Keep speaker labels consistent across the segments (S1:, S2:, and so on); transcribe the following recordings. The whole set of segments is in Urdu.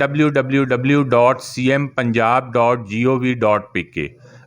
S1: www.cmpunjab.gov.pk।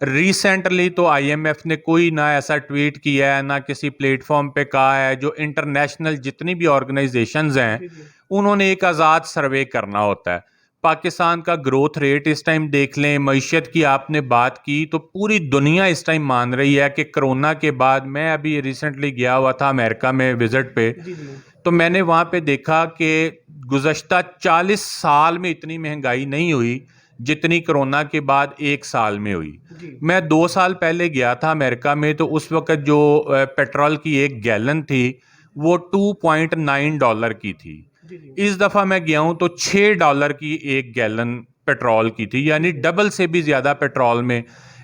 S1: ریسنٹلی تو IMF نے کوئی نہ ایسا ٹویٹ کیا ہے، نہ کسی پلیٹ فارم پہ کہا ہے. جو انٹرنیشنل جتنی بھی آرگنائزیشنز ہیں انہوں نے ایک آزاد سروے کرنا ہوتا ہے. پاکستان کا گروتھ ریٹ اس ٹائم دیکھ لیں، معیشت کی آپ نے بات کی تو پوری دنیا اس ٹائم مان رہی ہے کہ کرونا کے بعد، میں ابھی ریسنٹلی گیا ہوا تھا امریکہ میں وزٹ پہ، تو میں نے وہاں پہ دیکھا کہ گزشتہ 40 سال میں اتنی مہنگائی نہیں ہوئی جتنی کرونا کے بعد ایک سال میں ہوئی. میں 2 سال پہلے گیا تھا امریکہ میں، تو اس وقت جو پیٹرول کی ایک گیلن تھی وہ $2.9 کی تھی. اس دفعہ میں گیا ہوں تو $6 کی ایک گیلن پیٹرول کی تھی، یعنی ڈبل سے بھی زیادہ پیٹرول میں.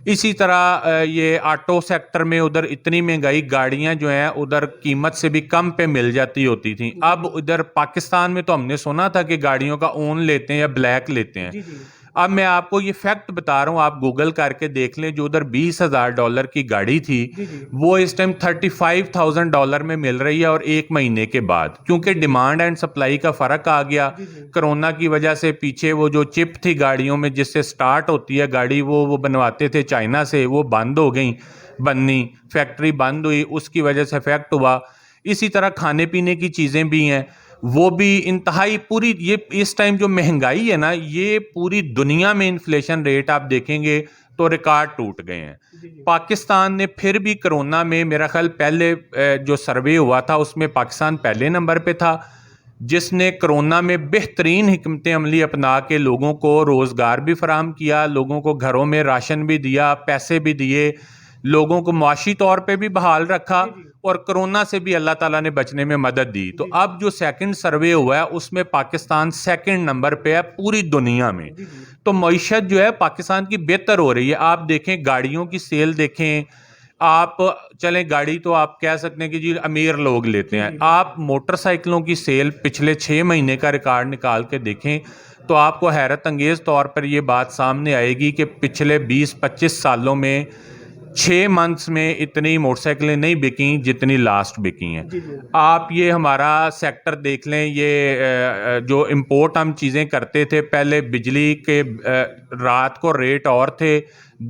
S1: اسی طرح یہ آٹو سیکٹر میں ادھر اتنی مہنگائی، گاڑیاں جو ہیں ادھر قیمت سے بھی کم پہ مل جاتی ہوتی تھیں. اب ادھر پاکستان میں تو ہم نے سنا تھا کہ گاڑیوں کا اون لیتے ہیں یا بلیک لیتے ہیں. اب میں آپ کو یہ فیکٹ بتا رہا ہوں، آپ گوگل کر کے دیکھ لیں. جو ادھر $20,000 کی گاڑی تھی وہ اس ٹائم $35,000 میں مل رہی ہے، اور 1 مہینے کے بعد، کیونکہ ڈیمانڈ اینڈ سپلائی کا فرق آ گیا. کرونا کی وجہ سے پیچھے وہ جو چپ تھی گاڑیوں میں جس سے سٹارٹ ہوتی ہے گاڑی، وہ بنواتے تھے چائنا سے، وہ بند ہو گئیں بننی، فیکٹری بند ہوئی، اس کی وجہ سے افیکٹ ہوا. اسی طرح کھانے پینے کی چیزیں بھی ہیں، وہ بھی انتہائی پوری، یہ اس ٹائم جو مہنگائی ہے نا، یہ پوری دنیا میں انفلیشن ریٹ آپ دیکھیں گے تو ریکارڈ ٹوٹ گئے ہیں. پاکستان نے پھر بھی کرونا میں، میرا خیال پہلے جو سروے ہوا تھا اس میں پاکستان پہلے نمبر پہ تھا، جس نے کرونا میں بہترین حکمت عملی اپنا کے لوگوں کو روزگار بھی فراہم کیا، لوگوں کو گھروں میں راشن بھی دیا، پیسے بھی دیے، لوگوں کو معاشی طور پہ بھی بحال رکھا، اور کرونا سے بھی اللہ تعالیٰ نے بچنے میں مدد دی. تو اب جو سیکنڈ سروے ہوا ہے اس میں پاکستان سیکنڈ نمبر پہ ہے پوری دنیا میں. تو معیشت جو ہے پاکستان کی بہتر ہو رہی ہے. آپ دیکھیں گاڑیوں کی سیل دیکھیں، آپ چلیں گاڑی تو آپ کہہ سکتے ہیں کہ جی امیر لوگ لیتے ہیں، آپ موٹر سائیکلوں کی سیل پچھلے 6 مہینے کا ریکارڈ نکال کے دیکھیں تو آپ کو حیرت انگیز طور پر یہ بات سامنے آئے گی کہ پچھلے 20-25 سالوں میں 6 منتھس میں اتنی موٹر سائیکلیں نہیں بکیں جتنی لاسٹ بکی ہیں. آپ یہ ہمارا سیکٹر دیکھ لیں، یہ جو امپورٹ ہم چیزیں کرتے تھے پہلے، بجلی کے رات کو ریٹ اور تھے،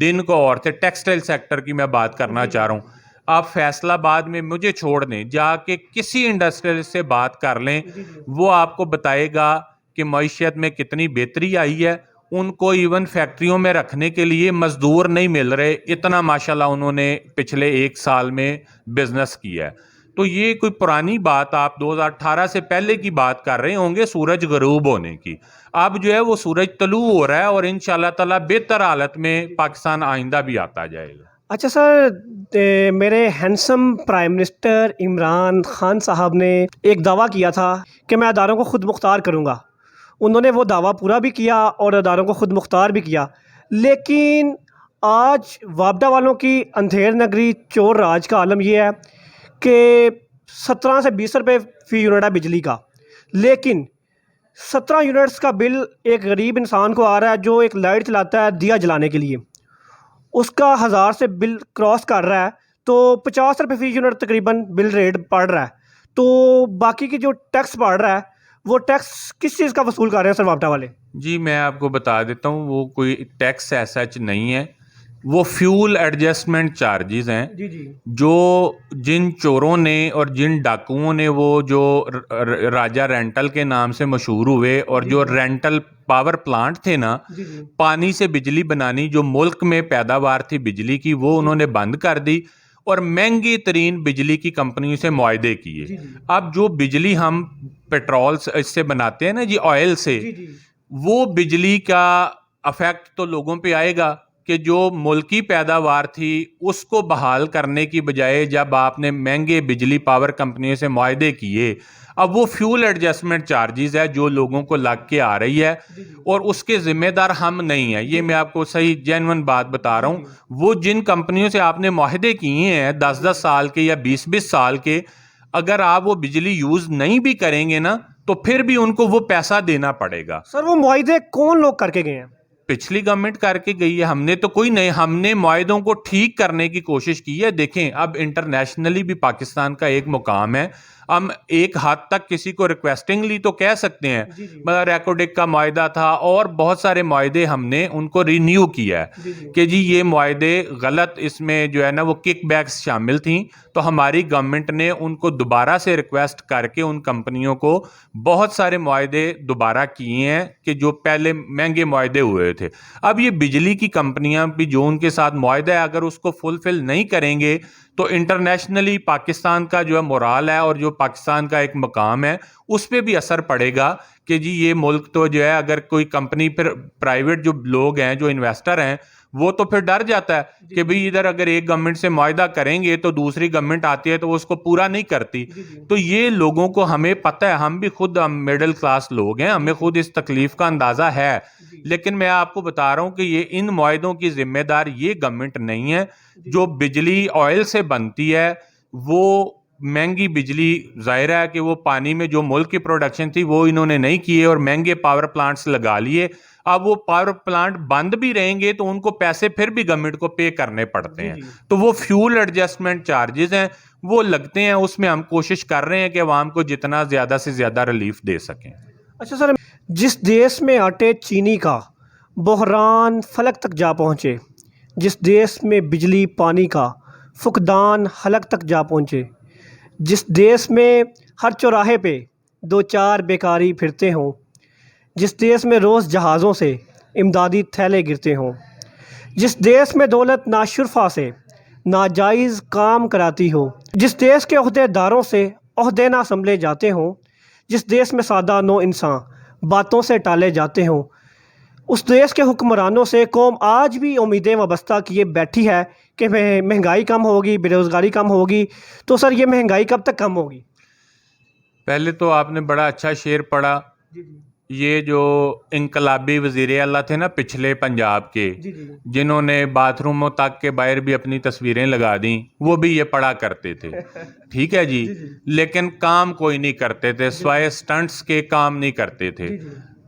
S1: دن کو اور تھے. ٹیکسٹائل سیکٹر کی میں بات کرنا چاہ رہا ہوں. آپ فیصل آباد میں، مجھے چھوڑ دیں، جا کے کسی انڈسٹریل سے بات کر لیں، وہ آپ کو بتائے گا کہ معیشت میں کتنی بہتری آئی ہے. ان کو ایون فیکٹریوں میں رکھنے کے لیے مزدور نہیں مل رہے، اتنا ماشاءاللہ انہوں نے پچھلے 1 سال میں بزنس کیا ہے. تو یہ کوئی پرانی بات، آپ 2018 سے پہلے کی بات کر رہے ہوں گے سورج غروب ہونے کی. اب جو ہے وہ سورج طلوع ہو رہا ہے، اور انشاءاللہ تعالیٰ بہتر حالت میں پاکستان آئندہ بھی آتا جائے گا.
S2: اچھا سر، میرے handsome prime minister Imran Khan صاحب نے ایک دعویٰ کیا تھا کہ میں اداروں کو خود مختار کروں گا. انہوں نے وہ دعویٰ پورا بھی کیا اور اداروں کو خود مختار بھی کیا، لیکن آج وابڈا والوں کی اندھیر نگری چور راج کا عالم یہ ہے کہ 17 سے 20 روپے فی یونٹ ہے بجلی کا، لیکن 17 یونٹس کا بل ایک غریب انسان کو آ رہا ہے جو ایک لائٹ چلاتا ہے دیا جلانے کے لیے، اس کا 1000 سے بل کراس کر رہا ہے، تو 50 روپے فی یونٹ تقریباً بل ریٹ پڑ رہا ہے. تو باقی کی جو ٹیکس پڑ رہا ہے وہ ٹیکس کس چیز کا وصول کر رہے ہیں سر وابڈا والے؟
S1: جی میں آپ کو بتا دیتا ہوں، وہ کوئی ٹیکس ایسا نہیں ہے، وہ فیول ایڈجسٹمنٹ چارجز ہیں. جو جن چوروں نے اور جن ڈاکوؤں نے وہ جو راجہ رینٹل کے نام سے مشہور ہوئے، اور جو رینٹل پاور پلانٹ تھے نا، پانی سے بجلی بنانی، جو ملک میں پیداوار تھی بجلی کی، وہ انہوں نے بند کر دی اور مہنگی ترین بجلی کی کمپنیوں سے معاہدے کیے. اب جو بجلی ہم پیٹرول اس سے بناتے ہیں نا جی، آئل سے، وہ بجلی کا افیکٹ تو لوگوں پہ آئے گا کہ جو ملکی پیداوار تھی اس کو بحال کرنے کی بجائے جب آپ نے مہنگے بجلی پاور کمپنیوں سے معاہدے کیے، اب وہ فیول ایڈجسٹمنٹ چارجز ہے جو لوگوں کو لگ کے آ رہی ہے، اور اس کے ذمہ دار ہم نہیں ہیں. یہ میں آپ کو صحیح جینون بات بتا رہا ہوں. وہ جن کمپنیوں سے آپ نے معاہدے کیے ہیں 10-10 سال کے یا 20-20 سال کے، اگر آپ وہ بجلی یوز نہیں بھی کریں گے نا تو پھر بھی ان کو وہ پیسہ دینا پڑے گا.
S2: سر وہ معاہدے کون لوگ کر کے گئے ہیں؟
S1: پچھلی گورنمنٹ کر کے گئی ہے. ہم نے تو کوئی نہیں, ہم نے معاہدوں کو ٹھیک کرنے کی کوشش کی ہے. دیکھیں اب انٹرنیشنلی بھی پاکستان کا ایک مقام ہے, ہم ایک حد تک کسی کو ریکویسٹنگلی تو کہہ سکتے ہیں. مطلب ریکوڈک کا معاہدہ تھا اور بہت سارے معاہدے ہم نے ان کو رینیو کیا ہے کہ جی یہ معاہدے غلط, اس میں جو ہے نا وہ کک بیکس شامل تھیں, تو ہماری گورنمنٹ نے ان کو دوبارہ سے ریکویسٹ کر کے ان کمپنیوں کو بہت سارے معاہدے دوبارہ کیے ہیں کہ جو پہلے مہنگے معاہدے ہوئے تھے. اب یہ بجلی کی کمپنیاں بھی جو ان کے ساتھ معاہدہ ہے اگر اس کو فلفل نہیں کریں گے تو انٹرنیشنلی پاکستان کا جو ہے مورال ہے اور جو پاکستان کا ایک مقام ہے اس پہ بھی اثر پڑے گا کہ جی یہ ملک تو جو ہے, اگر کوئی کمپنی پھر پرائیویٹ جو لوگ ہیں جو انویسٹر ہیں وہ تو پھر ڈر جاتا ہے کہ بھئی ادھر اگر ایک گورنمنٹ سے معاہدہ کریں گے تو دوسری گورنمنٹ آتی ہے تو وہ اس کو پورا نہیں کرتی. تو یہ لوگوں کو ہمیں پتہ ہے, ہم بھی خود مڈل کلاس لوگ ہیں, ہمیں خود اس تکلیف کا اندازہ ہے, لیکن میں آپ کو بتا رہا ہوں کہ یہ ان معاہدوں کی ذمہ دار یہ گورنمنٹ نہیں ہے. جو بجلی آئل سے بنتی ہے وہ مہنگی بجلی, ظاہر ہے کہ وہ پانی میں جو ملک کی پروڈکشن تھی وہ انہوں نے نہیں کیے اور مہنگے پاور پلانٹس لگا لیے. اب وہ پاور پلانٹ بند بھی رہیں گے تو ان کو پیسے پھر بھی گورنمنٹ کو پے کرنے پڑتے ہیں, تو وہ فیول ایڈجسٹمنٹ چارجز ہیں وہ لگتے ہیں. اس میں ہم کوشش کر رہے ہیں کہ عوام کو جتنا زیادہ سے زیادہ ریلیف دے سکیں.
S2: اچھا سر, جس دیش میں آٹے چینی کا بحران فلک تک جا پہنچے, جس دیش میں بجلی پانی کا فقدان حلق تک جا پہنچے, جس دیش میں ہر چوراہے پہ دو چار بیکاری پھرتے ہوں, جس دیش میں روز جہازوں سے امدادی تھیلے گرتے ہوں, جس دیش میں دولت ناشرفا سے ناجائز کام کراتی ہو, جس دیش کے عہدے داروں سے عہدے نہ سنبھلے جاتے ہوں, جس دیش میں سادہ نو انسان باتوں سے ٹالے جاتے ہوں, اس دیش کے حکمرانوں سے قوم آج بھی امیدیں وابستہ کیے بیٹھی ہے کہ مہنگائی کم ہوگی, بے روزگاری کم ہوگی. تو سر یہ مہنگائی کب تک کم ہوگی؟
S1: پہلے تو آپ نے بڑا اچھا شعر پڑھا. یہ جو انقلابی وزیر اعلیٰ تھے نا پچھلے پنجاب کے, جنہوں نے باتھ روموں تک کے باہر بھی اپنی تصویریں لگا دیں, وہ بھی یہ پڑھا کرتے تھے. ٹھیک ہے جی, لیکن کام کوئی نہیں کرتے تھے, سوائے سٹنٹس کے کام نہیں کرتے تھے.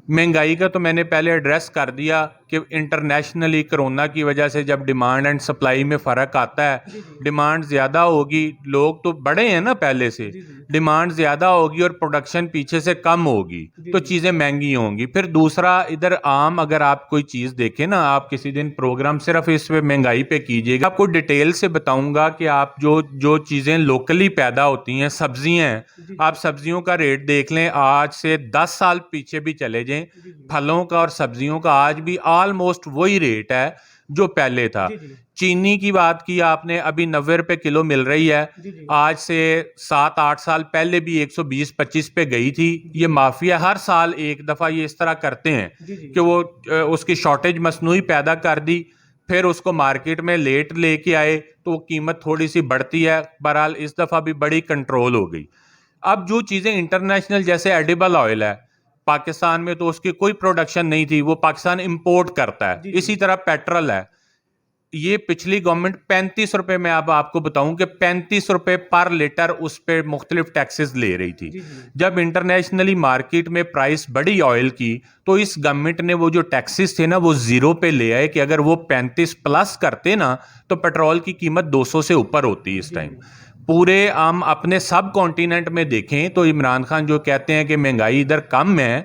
S1: مہنگائی کا تو میں نے پہلے ایڈریس کر دیا کہ انٹرنیشنلی کرونا کی وجہ سے جب ڈیمانڈ اینڈ سپلائی میں فرق آتا ہے, ڈیمانڈ زیادہ ہوگی, لوگ تو بڑے ہیں نا پہلے سے, ڈیمانڈ زیادہ ہوگی اور پروڈکشن پیچھے سے کم ہوگی تو چیزیں مہنگی ہوں گی. پھر دوسرا ادھر عام اگر آپ کوئی چیز دیکھیں نا, آپ کسی دن پروگرام صرف اس پہ مہنگائی پہ کیجیے گا, آپ کو ڈیٹیل سے بتاؤں گا کہ آپ جو چیزیں لوکلی پیدا ہوتی ہیں, سبزیاں ہیں, آپ سبزیوں کا ریٹ دیکھ لیں, آج سے 10 سال پیچھے بھی چلے جائیں, پھلوں کا اور سبزیوں کا آج بھی آلموسٹ وہی ریٹ ہے جو پہلے تھا. چینی کی بات کی آپ نے, ابھی 90 روپے کلو مل رہی ہے, آج سے 7-8 سال پہلے بھی 120-25 پہ گئی تھی. یہ مافیا ہر سال ایک دفعہ یہ اس طرح کرتے ہیں کہ وہ اس کی شارٹیج مصنوعی پیدا کر دی, پھر اس کو مارکیٹ میں لیٹ لے کے آئے تو وہ قیمت تھوڑی سی بڑھتی ہے. بہرحال اس دفعہ بھی بڑی کنٹرول ہو گئی. اب جو چیزیں انٹرنیشنل جیسے ایڈیبل آئل ہے, پاکستان میں تو اس کی کوئی پروڈکشن نہیں تھی, وہ پاکستان امپورٹ کرتا ہے. اسی طرح پیٹرول ہے, یہ پچھلی گورنمنٹ 35 روپے, میں اب آپ کو بتاؤں کہ 35 روپے پر لیٹر اس پہ مختلف ٹیکسز لے رہی تھی. جب انٹرنیشنلی مارکیٹ میں پرائس بڑی آئل کی تو اس گورنمنٹ نے وہ جو ٹیکسز تھے نا وہ 0 پہ لے آئے کہ اگر وہ 35 پلس کرتے نا تو پیٹرول کی قیمت 200 سے اوپر ہوتی اس ٹائم. پورے ہم اپنے سب کانٹیننٹ میں دیکھیں تو عمران خان جو کہتے ہیں کہ مہنگائی ادھر کم ہے,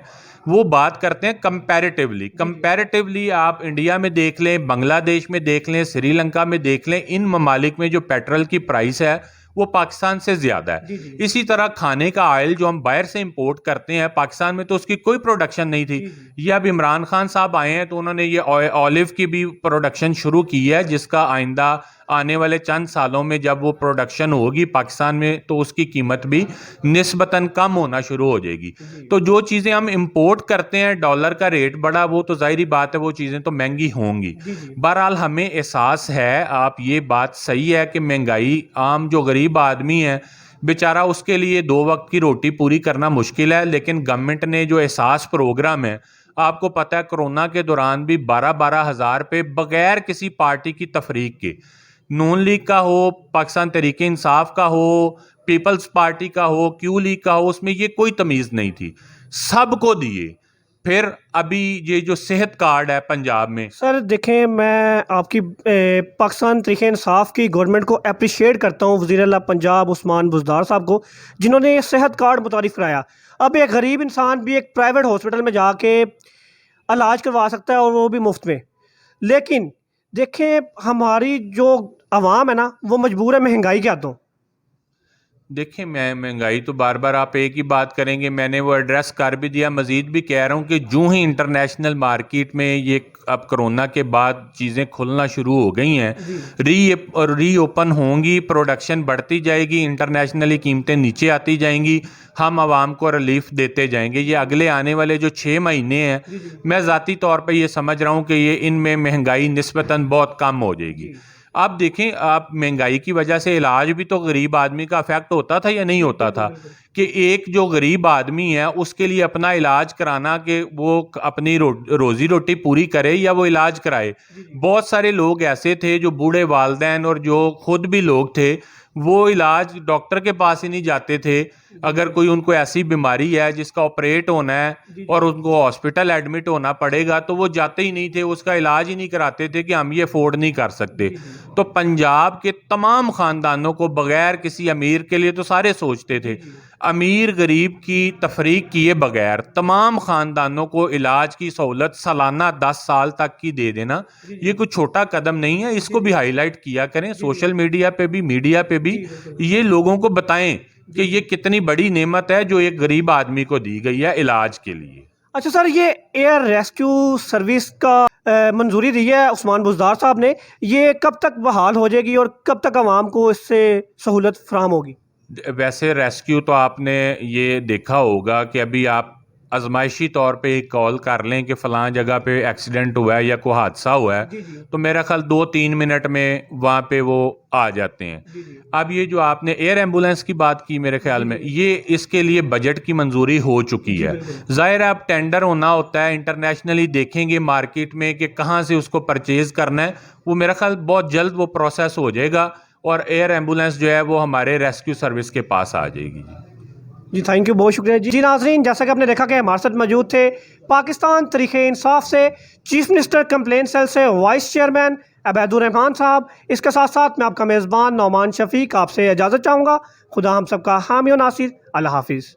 S1: وہ بات کرتے ہیں کمپیریٹیولی. آپ انڈیا میں دیکھ لیں, بنگلہ دیش میں دیکھ لیں, سری لنکا میں دیکھ لیں, ان ممالک میں جو پیٹرول کی پرائس ہے وہ پاکستان سے زیادہ ہے. اسی طرح کھانے کا آئل جو ہم باہر سے امپورٹ کرتے ہیں, پاکستان میں تو اس کی کوئی پروڈکشن نہیں تھی. یہ اب عمران خان صاحب آئے ہیں تو انہوں نے یہ آلیو کی بھی پروڈکشن شروع کی ہے, جس کا آئندہ آنے والے چند سالوں میں جب وہ پروڈکشن ہوگی پاکستان میں تو اس کی قیمت بھی نسبتاً کم ہونا شروع ہو جائے گی. تو جو چیزیں ہم امپورٹ کرتے ہیں, ڈالر کا ریٹ بڑا, وہ تو ظاہری بات ہے وہ چیزیں تو مہنگی ہوں گی. بہرحال ہمیں احساس ہے, آپ یہ بات صحیح ہے کہ مہنگائی, عام جو غریب آدمی ہے بیچارہ, اس کے لیے 2 وقت کی روٹی پوری کرنا مشکل ہے. لیکن گورنمنٹ نے جو احساس پروگرام ہے, آپ کو پتہ ہے کرونا کے دوران بھی 12-12 ہزار پہ بغیر کسی پارٹی کی تفریق کے, نون لیگ کا ہو, پاکستان تحریک انصاف کا ہو, پیپلز پارٹی کا ہو, کیو لیگ کا ہو, اس میں یہ کوئی تمیز نہیں تھی, سب کو دیے. پھر ابھی یہ جو صحت کارڈ ہے پنجاب میں،
S2: سر دیکھیں میں آپ کی پاکستان تحریک انصاف کی گورنمنٹ کو اپریشیٹ کرتا ہوں، وزیر اعلیٰ پنجاب عثمان بزدار صاحب کو، جنہوں نے یہ صحت کارڈ متعارف کرایا۔ اب ایک غریب انسان بھی ایک پرائیویٹ ہاسپٹل میں جا کے علاج کروا سکتا ہے اور وہ بھی مفت میں، لیکن دیکھیں ہماری جو عوام ہے نا وہ مجبور ہے مہنگائی کے ہاتھوں۔
S1: دیکھیں میں مہنگائی تو بار بار آپ ایک ہی بات کریں گے، میں نے وہ ایڈریس کر بھی دیا، مزید بھی کہہ رہا ہوں کہ جو ہی انٹرنیشنل مارکیٹ میں یہ اب کرونا کے بعد چیزیں کھلنا شروع ہو گئی ہیں، ری اوپن ہوں گی، پروڈکشن بڑھتی جائے گی، انٹرنیشنلی قیمتیں نیچے آتی جائیں گی، ہم عوام کو ریلیف دیتے جائیں گے۔ یہ اگلے آنے والے جو 6 مہینے ہیں، میں ذاتی طور پہ یہ سمجھ رہا ہوں کہ یہ ان میں مہنگائی نسبتاً بہت کم ہو جائے گی۔ آپ دیکھیں، آپ مہنگائی کی وجہ سے علاج بھی تو غریب آدمی کا افیکٹ ہوتا تھا یا نہیں ہوتا تھا؟ کہ ایک جو غریب آدمی ہے اس کے لیے اپنا علاج کرانا کہ وہ اپنی روزی روٹی پوری کرے یا وہ علاج کرائے، بہت سارے لوگ ایسے تھے جو بوڑھے والدین اور جو خود بھی لوگ تھے، وہ علاج ڈاکٹر کے پاس ہی نہیں جاتے تھے۔ اگر کوئی ان کو ایسی بیماری ہے جس کا آپریٹ ہونا ہے اور ان کو ہاسپٹل ایڈمٹ ہونا پڑے گا تو وہ جاتے ہی نہیں تھے، اس کا علاج ہی نہیں کراتے تھے کہ ہم یہ افورڈ نہیں کر سکتے۔ تو پنجاب کے تمام خاندانوں کو بغیر کسی امیر کے لیے تو سارے سوچتے تھے، امیر غریب کی تفریق کیے بغیر تمام خاندانوں کو علاج کی سہولت سالانہ 10 سال تک کی دے دینا، یہ کوئی چھوٹا قدم نہیں ہے۔ اس کو بھی ہائی لائٹ کیا کریں، سوشل میڈیا پہ بھی، میڈیا پہ بھی، یہ لوگوں کو بتائیں کہ یہ کتنی بڑی نعمت ہے جو ایک غریب آدمی کو دی گئی ہے علاج کے لیے۔
S2: اچھا سر، یہ ایئر ریسکیو سروس کا منظوری دی ہے عثمان بزدار صاحب نے، یہ کب تک بحال ہو جائے گی اور کب تک عوام کو اس سے سہولت فراہم ہوگی؟
S1: ویسے ریسکیو تو آپ نے یہ دیکھا ہوگا کہ ابھی آپ آزمائشی طور پہ ایک کال کر لیں کہ فلاں جگہ پہ ایکسیڈنٹ ہوا ہے یا کوئی حادثہ ہوا ہے، تو میرا خیال 2-3 منٹ میں وہاں پہ وہ آ جاتے ہیں۔ اب یہ جو آپ نے ایئر ایمبولینس کی بات کی، میرے خیال میں یہ اس کے لیے بجٹ کی منظوری ہو چکی ہے۔ ظاہر ہے اب ٹینڈر ہونا ہوتا ہے، انٹرنیشنلی دیکھیں گے مارکیٹ میں کہ کہاں سے اس کو پرچیز کرنا ہے، وہ میرا خیال بہت جلد وہ پروسیس ہو جائے گا اور ایئر ایمبولینس جو ہے وہ ہمارے ریسکیو سروس کے پاس آ جائے گی۔
S2: جی تھینک یو، بہت شکریہ جی ناظرین، جیسا کہ آپ نے دیکھا کہ ہمارے ساتھ موجود تھے پاکستان تحریک انصاف سے چیف منسٹر کمپلین سیل سے وائس چیئرمین عبید الرحمان صاحب۔ اس کے ساتھ ساتھ میں آپ کا میزبان نعمان شفیق آپ سے اجازت چاہوں گا۔ خدا ہم سب کا حامی و ناصر، اللہ حافظ۔